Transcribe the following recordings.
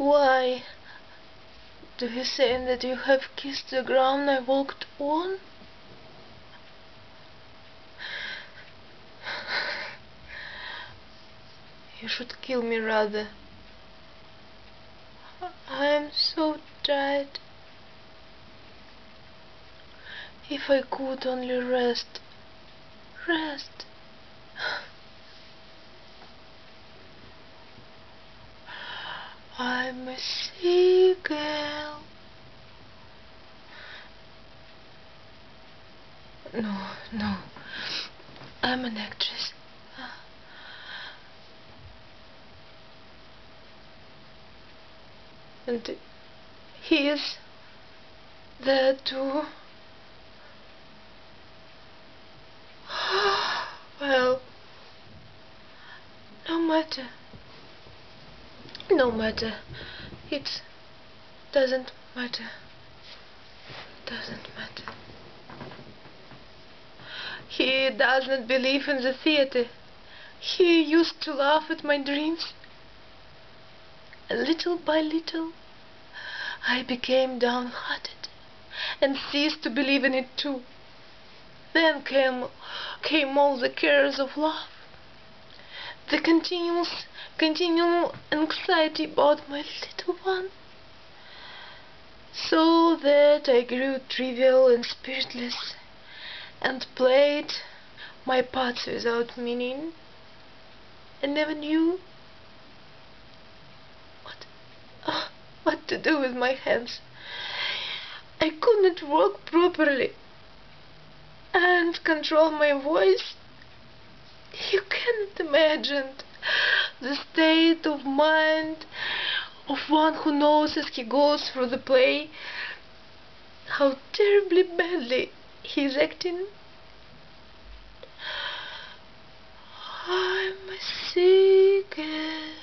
Why? Do you say that you have kissed the ground I walked on? You should kill me rather. I am so tired. If I could only rest. Rest. I'm a seagull. No. I'm an actress. And he is there too. Well, no matter. It doesn't matter. He doesn't believe in the theater. He used to laugh at my dreams. And little by little, I became downhearted and ceased to believe in it too. Then came all the cares of love, the continual anxiety about my little one, so that I grew trivial and spiritless, and played my parts without meaning, and never knew what to do with my hands. I could not walk properly and control my voice. You cannot imagine the state of mind of one who knows as he goes through the play how terribly badly he is acting. I'm a seagull.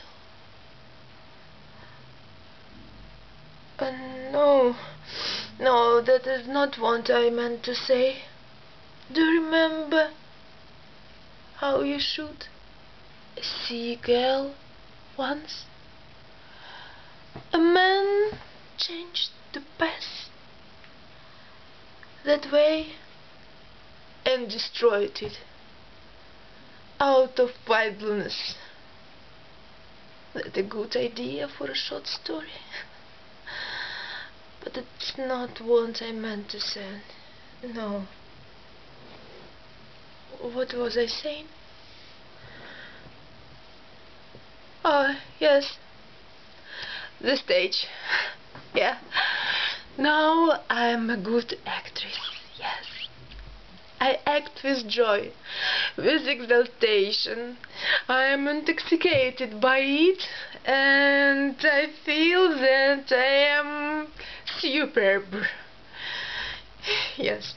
No, that is not what I meant to say. Do you remember how you shoot a seagull once? A man changed the path that way and destroyed it out of idleness. That's a good idea for a short story. But it's not what I meant to say. No. What was I saying? Oh, yes. The stage. Yeah. Now I'm a good actress. Yes. I act with joy, with exaltation. I am intoxicated by it, and I feel that I am superb. Yes.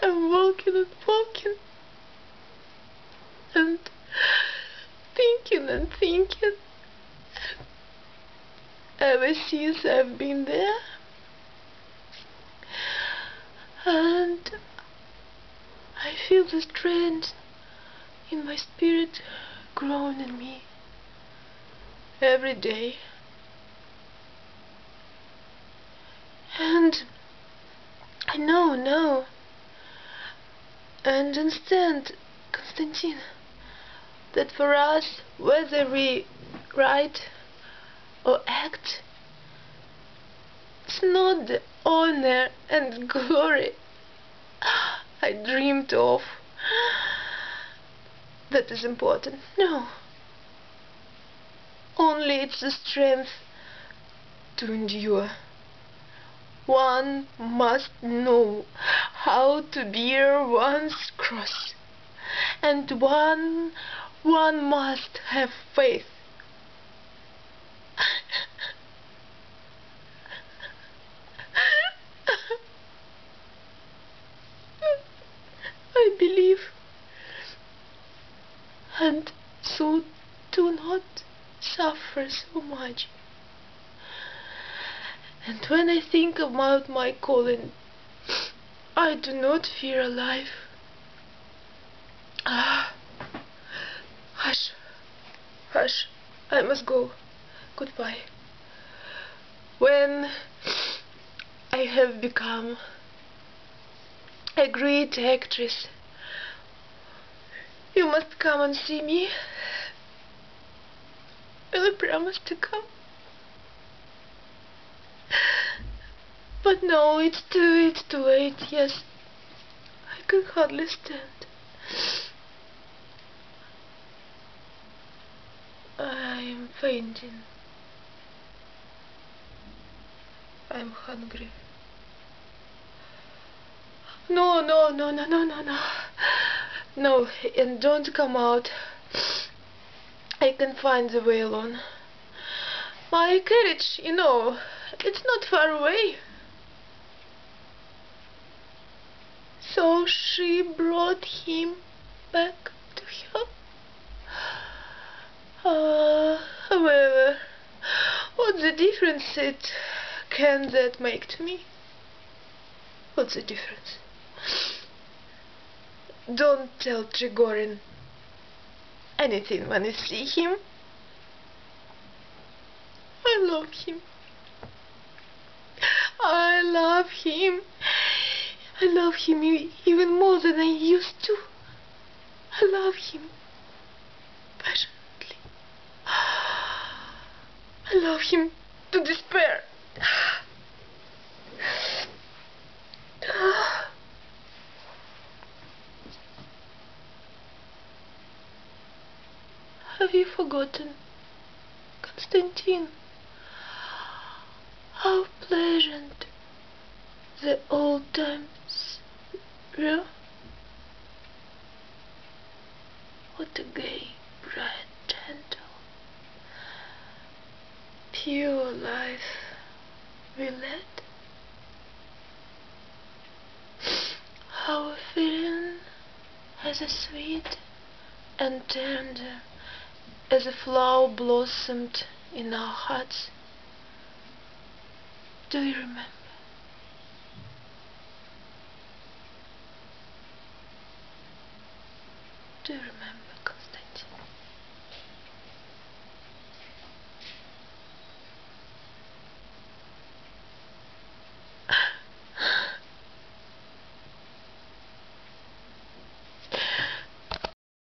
I'm walking and thinking ever since I've been there, and I feel the strength in my spirit growing in me every day. And I know and understand, Constantine, that for us, whether we write or act, it's not the honor and glory I dreamed of that is important. No. Only it's the strength to endure. One must know how to bear one's cross, and one must have faith. I believe, and so do not suffer so much. And when I think about my calling, I do not fear life. Ah, hush, hush, I must go. Goodbye. When I have become a great actress, you must come and see me. Will you promise to come? But no, it's too late. Yes, I can hardly stand. I'm fainting. I'm hungry. No, no, no, no, no, no, no. No, and don't come out. I can find the way alone. My carriage, it's not far away. So she brought him back to her. However, what's the difference can that make to me? What's the difference? Don't tell Trigorin anything when you see him. I love him. I love him. I love him even more than I used to. I love him passionately. I love him to despair. Have you forgotten, Constantine, how pleasant the old times were? What a gay, bright, gentle, pure life we led. Our feeling as sweet and tender as a flower blossomed in our hearts. Do you remember? Do you remember?